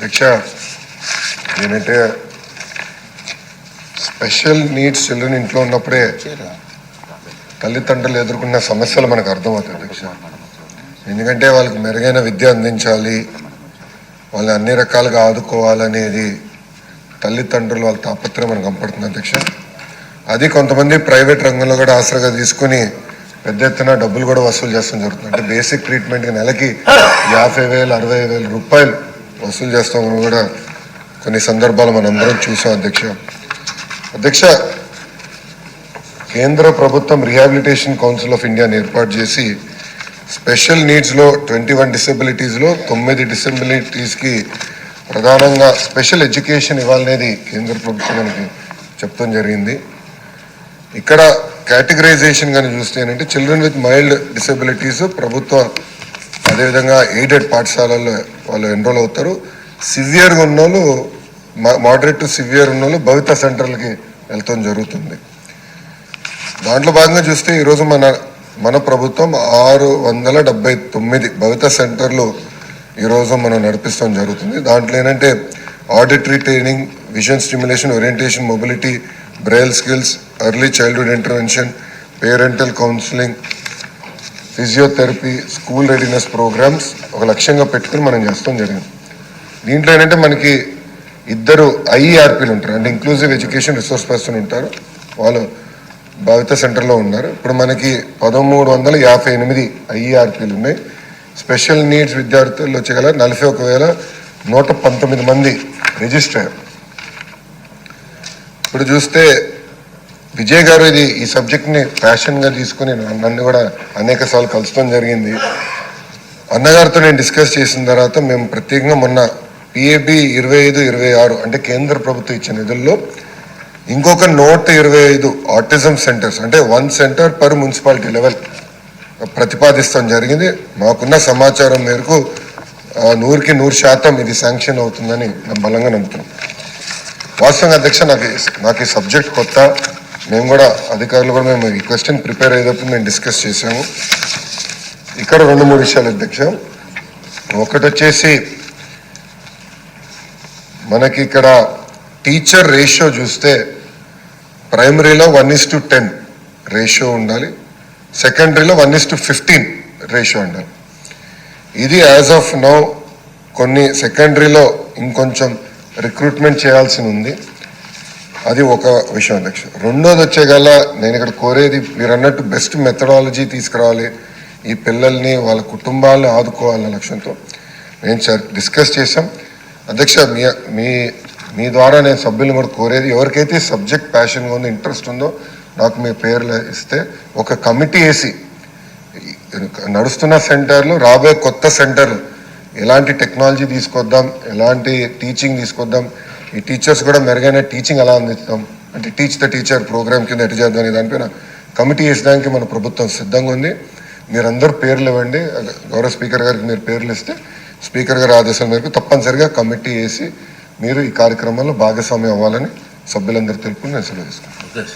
అధ్యక్ష, నేనంటే special needs children ఇంట్లో ఉన్నప్పుడే తల్లిదండ్రులు ఎదుర్కొన్న సమస్యలు మనకు అర్థమవుతాయి అధ్యక్ష. ఎందుకంటే వాళ్ళకి మెరుగైన విద్య అందించాలి, వాళ్ళని అన్ని రకాలుగా ఆదుకోవాలనేది తల్లిదండ్రులు వాళ్ళ తాపత్రయం మనకు కనపడుతుంది అధ్యక్ష. అది కొంతమంది ప్రైవేట్ రంగంలో కూడా ఆసరాగా తీసుకుని పెద్ద ఎత్తున డబ్బులు కూడా వసూలు చేస్తాం జరుగుతుంది. అంటే బేసిక్ ట్రీట్మెంట్కి నెలకి 50,000 60,000 రూపాయలు వసూలు చేస్తామని కూడా కొన్ని సందర్భాలు మనందరం చూసాం అధ్యక్ష. కేంద్ర ప్రభుత్వం రిహాబిలిటేషన్ కౌన్సిల్ ఆఫ్ ఇండియాని ఏర్పాటు చేసి స్పెషల్ నీడ్స్లో 21 డిసెబిలిటీస్లో 9 డిసెబిలిటీస్కి ప్రధానంగా స్పెషల్ ఎడ్యుకేషన్ ఇవ్వాలనేది కేంద్ర ప్రభుత్వం మనకి చెప్తాం జరిగింది. ఇక్కడ కేటగరైజేషన్ కానీ చూస్తే ఏంటంటే చిల్డ్రన్ విత్ మైల్డ్ డిసెబిలిటీస్ ప్రభుత్వ అదేవిధంగా ఎయిడెడ్ పాఠశాలల్లో వాళ్ళు ఎన్రోల్ అవుతారు. సివియర్గా ఉన్నోళ్ళు, మోడరేట్ టు సివియర్ ఉన్నోళ్ళు భవిత సెంటర్లకి వెళ్తాం జరుగుతుంది. దాంట్లో భాగంగా చూస్తే ఈరోజు మన ప్రభుత్వం 679 భవిత సెంటర్లు ఈరోజు మనం నడిపిస్తాం జరుగుతుంది. దాంట్లో ఏంటంటే auditory training, vision stimulation, orientation, mobility, braille skills, early childhood intervention, parental counselling, physiotherapy, school readiness programmes ఒక లక్ష్యంగా పెట్టుకుని మనం చేస్తాం జరిగింది. దీంట్లో ఏంటంటే మనకి 2 IERPలు ఉంటారు, అంటే ఇంక్లూజివ్ ఎడ్యుకేషన్ రిసోర్స్ పర్సన్ ఉంటారు, వాళ్ళు భవిత సెంటర్లో ఉన్నారు. ఇప్పుడు మనకి 1358 IERPలు ఉన్నాయి. స్పెషల్ నీడ్స్ విద్యార్థుల్లో వచ్చేగల 41,119 మంది రిజిస్టర్ అయ్యారు. ఇప్పుడు చూస్తే విజయ్ గారు ఈ సబ్జెక్ట్ని ప్యాషన్గా తీసుకుని నన్ను కూడా అనేక సార్లు కలుసుకోవడం జరిగింది. అన్నగారితో నేను డిస్కస్ చేసిన తర్వాత మేము ప్రత్యేకంగా మొన్న PAB 25-26 అంటే కేంద్ర ప్రభుత్వం ఇచ్చిన నిధుల్లో ఇంకొక 125 ఆటిజం సెంటర్స్, అంటే 1 సెంటర్ పర్ మున్సిపాలిటీ లెవెల్ ప్రతిపాదిస్తాం జరిగింది. మాకున్న సమాచారం మేరకు 100% ఇది శాంక్షన్ అవుతుందని నేను బలంగా నమ్ముతున్నాం. వాస్తవంగా అధ్యక్ష, నాకు ఈ సబ్జెక్ట్ కొత్త. మేము కూడా అధికారులు కూడా మేము ఈ క్వశ్చన్ ప్రిపేర్ అయ్యేటప్పుడు మేము డిస్కస్ చేసాము. ఇక్కడ 2-3 విషయాలు అధ్యక్ష. ఒకటి వచ్చేసి మనకి ఇక్కడ టీచర్ రేషియో చూస్తే ప్రైమరీలో 1:10 రేషియో ఉండాలి, సెకండరీలో 1:15 రేషియో ఉండాలి. ఇది యాజ్ ఆఫ్ నౌ కొన్ని సెకండరీలో ఇంకొంచెం రిక్రూట్మెంట్ చేయాల్సి ఉంది. అది ఒక విషయం అధ్యక్ష. రెండోది వచ్చేగల నేను ఇక్కడ కోరేది, మీరు అన్నట్టు బెస్ట్ మెథడాలజీ తీసుకురావాలి, ఈ పిల్లల్ని వాళ్ళ కుటుంబాలను ఆదుకోవాలన్న లక్ష్యంతో నేను డిస్కస్ చేశాం అధ్యక్ష. మీ ద్వారా నేను సభ్యులను కూడా కోరేది, ఎవరికైతే సబ్జెక్ట్ ప్యాషన్గా ఉందో, ఇంట్రెస్ట్ ఉందో నాకు మీ పేర్లు ఇస్తే ఒక కమిటీ వేసి నడుస్తున్న సెంటర్లు, రాబోయే కొత్త సెంటర్లు ఎలాంటి టెక్నాలజీ తీసుకొద్దాం, ఎలాంటి టీచింగ్ తీసుకొద్దాం, ఈ టీచర్స్ కూడా మెరుగైన టీచింగ్ ఎలా అందిస్తాం, అంటే టీచ్ ద టీచర్ ప్రోగ్రామ్ కింద ఎటు చేద్దాం అనే దానిపైన కమిటీ వేసడానికి మన ప్రభుత్వం సిద్ధంగా ఉంది. మీరందరూ పేర్లు ఇవ్వండి. గౌరవ స్పీకర్ గారికి మీరు పేర్లు ఇస్తే స్పీకర్ గారి ఆదేశాల మేరకు తప్పనిసరిగా కమిటీ వేసి మీరు ఈ కార్యక్రమంలో భాగస్వామ్యం అవ్వాలని సభ్యులందరూ తెలుపుకుని నేను సెలవు తీసుకుంటాను.